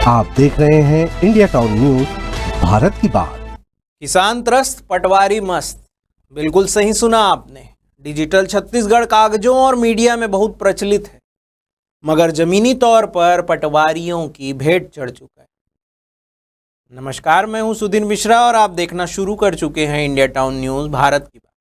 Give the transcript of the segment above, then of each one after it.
आप देख रहे हैं इंडिया टाउन न्यूज, भारत की बात। किसान त्रस्त, पटवारी मस्त। बिल्कुल सही सुना आपने। डिजिटल छत्तीसगढ़ कागजों और मीडिया में बहुत प्रचलित है, मगर जमीनी तौर पर पटवारियों की भेंट चढ़ चुका है। नमस्कार, मैं हूं सुधीर मिश्रा और आप देखना शुरू कर चुके हैं इंडिया टाउन न्यूज, भारत की बात।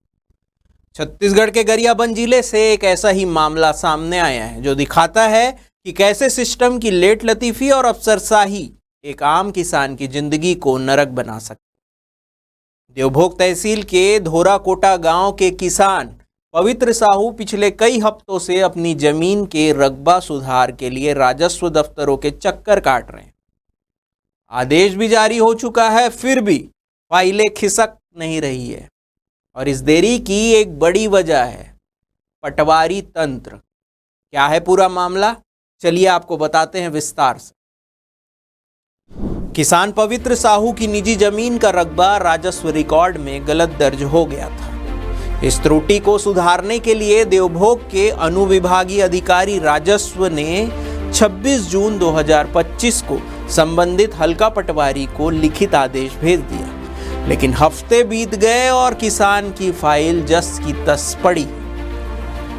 छत्तीसगढ़ के गरियाबंद जिले से एक ऐसा ही मामला सामने आया है जो दिखाता है कि कैसे सिस्टम की लेट लतीफी और अफसरशाही एक आम किसान की जिंदगी को नरक बना सकती। देवभोग तहसील के धोराकोटा गांव के किसान पवित्र साहू पिछले कई हफ्तों से अपनी जमीन के रकबा सुधार के लिए राजस्व दफ्तरों के चक्कर काट रहे हैं। आदेश भी जारी हो चुका है, फिर भी फाइलें खिसक नहीं रही है। और इस देरी की एक बड़ी वजह है पटवारी तंत्र। क्या है पूरा मामला, चलिए आपको बताते हैं विस्तार से। किसान पवित्र साहू की निजी जमीन का रकबा राजस्व रिकॉर्ड में गलत दर्ज हो गया था। इस त्रुटि को सुधारने के लिए देवभोग के अनुविभागीय अधिकारी राजस्व ने 26 जून 2025 को संबंधित हल्का पटवारी को लिखित आदेश भेज दिया, लेकिन हफ्ते बीत गए और किसान की फाइल जस की तस पड़ी।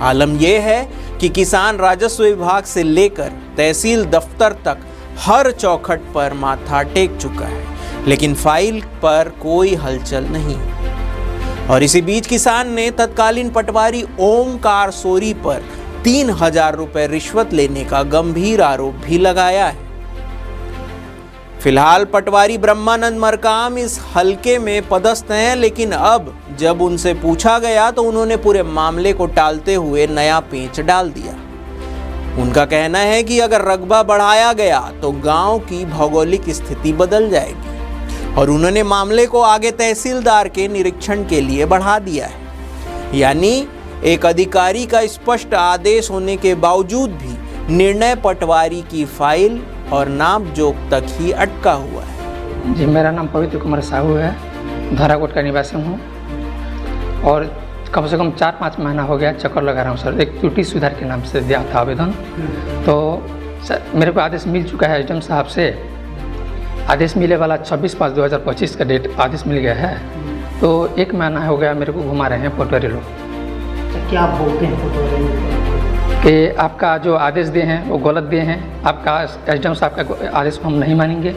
आलम यह है कि किसान राजस्व विभाग से लेकर तहसील दफ्तर तक हर चौखट पर माथा टेक चुका है, लेकिन फाइल पर कोई हलचल नहीं। और इसी बीच किसान ने तत्कालीन पटवारी ओमकार सोरी पर 3000 रुपए रिश्वत लेने का गंभीर आरोप भी लगाया है। फिलहाल पटवारी ब्रह्मानंद मरकाम इस हलके में पदस्थ हैं, लेकिन अब जब उनसे पूछा गया तो उन्होंने पूरे मामले को टालते हुए नया पेंच डाल दिया। उनका कहना है कि अगर रकबा बढ़ाया गया तो गांव की भौगोलिक स्थिति बदल जाएगी, और उन्होंने मामले को आगे तहसीलदार के निरीक्षण के लिए बढ़ा दिया है। यानी एक अधिकारी का स्पष्ट आदेश होने के बावजूद भी निर्णय पटवारी की फाइल और नाप जोख तक ही अटका हुआ है। जी, मेरा नाम पवित्र कुमार साहू है, धोराकोट का निवासी हूँ और कम से कम 4-5 महीना हो गया चक्कर लगा रहा हूँ सर। एक त्रुटि सुधार के नाम से दिया था आवेदन, तो सर मेरे को आदेश मिल चुका है एसडीएम साहब से। आदेश मिले वाला 26/5/2025 का डेट आदेश मिल गया है, तो 1 महीना हो गया मेरे को घुमा रहे हैं पटवारी लोग। क्या आप बोलते हैं पटवारी कि आपका जो आदेश दिए हैं वो गलत दिए हैं, आपका एसडीएम साहब का आदेश को हम नहीं मानेंगे,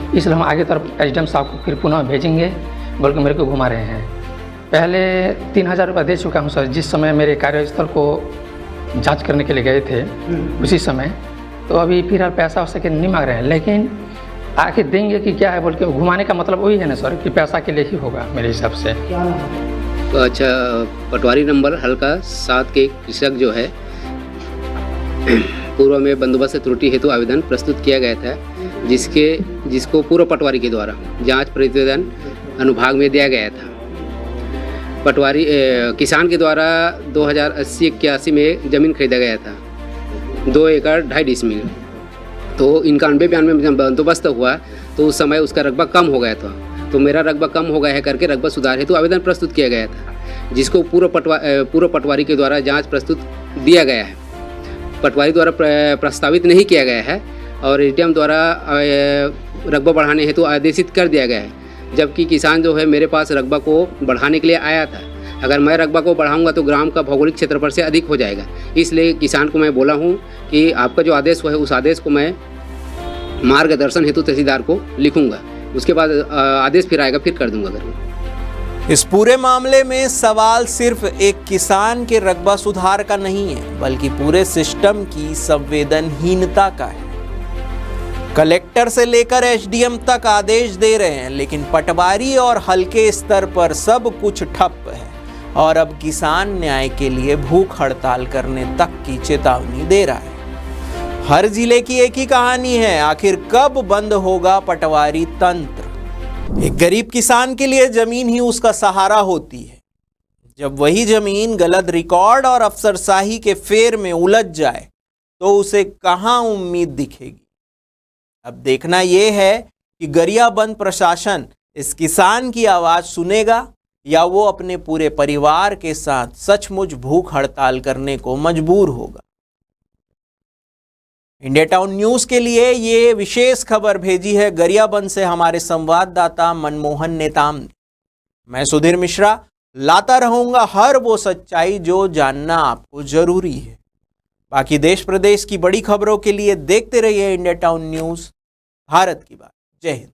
इसलिए हम आगे तरफ एसडीएम साहब को फिर पुनः भेजेंगे बोल के मेरे को घुमा रहे हैं। पहले 3000 रुपये दे चुका हूँ सर, जिस समय मेरे कार्यस्थल को जांच करने के लिए गए थे उसी समय। तो अभी फिर पैसा वैसा के नहीं मांग रहे हैं, लेकिन आखिर देंगे कि क्या है बोल के घुमाने का मतलब वही है ना सर कि पैसा के लिए ही होगा मेरे हिसाब से। तो अच्छा, पटवारी नंबर हल्का 7 के कृषक जो है पूर्व में बंदोबस्त त्रुटि हेतु आवेदन प्रस्तुत किया गया था, जिसको पूर्व पटवारी के द्वारा जांच प्रतिवेदन अनुभाग में दिया गया था। पटवारी किसान के द्वारा 2080-81 में ज़मीन खरीदा गया था, 2 एकड़ 2.5 डिसमिल। तो 91-92 में जब बंदोबस्त हुआ तो उस समय उसका रकबा कम हो गया था, तो मेरा रकबा कम हो गया है करके रकबा सुधार हेतु आवेदन प्रस्तुत किया गया था, जिसको पूर्व पटवारी के द्वारा जांच प्रस्तुत दिया गया है। पटवारी द्वारा प्रस्तावित नहीं किया गया है और एसडीएम द्वारा रकबा बढ़ाने हेतु आदेशित कर दिया गया है, जबकि किसान जो है मेरे पास रकबा को बढ़ाने के लिए आया था। अगर मैं रकबा को बढ़ाऊंगा तो ग्राम का भौगोलिक क्षेत्रफल से अधिक हो जाएगा, इसलिए किसान को मैं बोला हूं कि आपका जो आदेश है उस आदेश को मैं मार्गदर्शन हेतु तहसीलदार को लिखूंगा, उसके बाद आदेश फिर आएगा, फिर कर दूंगा। अगर इस पूरे मामले में सवाल सिर्फ एक किसान के रकबा सुधार का नहीं है, बल्कि पूरे सिस्टम की संवेदनहीनता का है। कलेक्टर से लेकर एसडीएम तक आदेश दे रहे हैं, लेकिन पटवारी और हल्के स्तर पर सब कुछ ठप है, और अब किसान न्याय के लिए भूख हड़ताल करने तक की चेतावनी दे रहा है। हर जिले की एक ही कहानी है, आखिर कब बंद होगा पटवारी तंत्र। एक गरीब किसान के लिए जमीन ही उसका सहारा होती है। जब वही जमीन गलत रिकॉर्ड और अफसरशाही के फेर में उलझ जाए तो उसे कहां उम्मीद दिखेगी। अब देखना यह है कि गरियाबंद प्रशासन इस किसान की आवाज सुनेगा या वो अपने पूरे परिवार के साथ सचमुच भूख हड़ताल करने को मजबूर होगा। इंडिया टाउन न्यूज के लिए ये विशेष खबर भेजी है गरियाबंद से हमारे संवाददाता मनमोहन नेताम ने। मैं सुधीर मिश्रा लाता रहूंगा हर वो सच्चाई जो जानना आपको जरूरी है। बाकी देश प्रदेश की बड़ी खबरों के लिए देखते रहिए इंडिया टाउन न्यूज, भारत की बात। जय हिंद।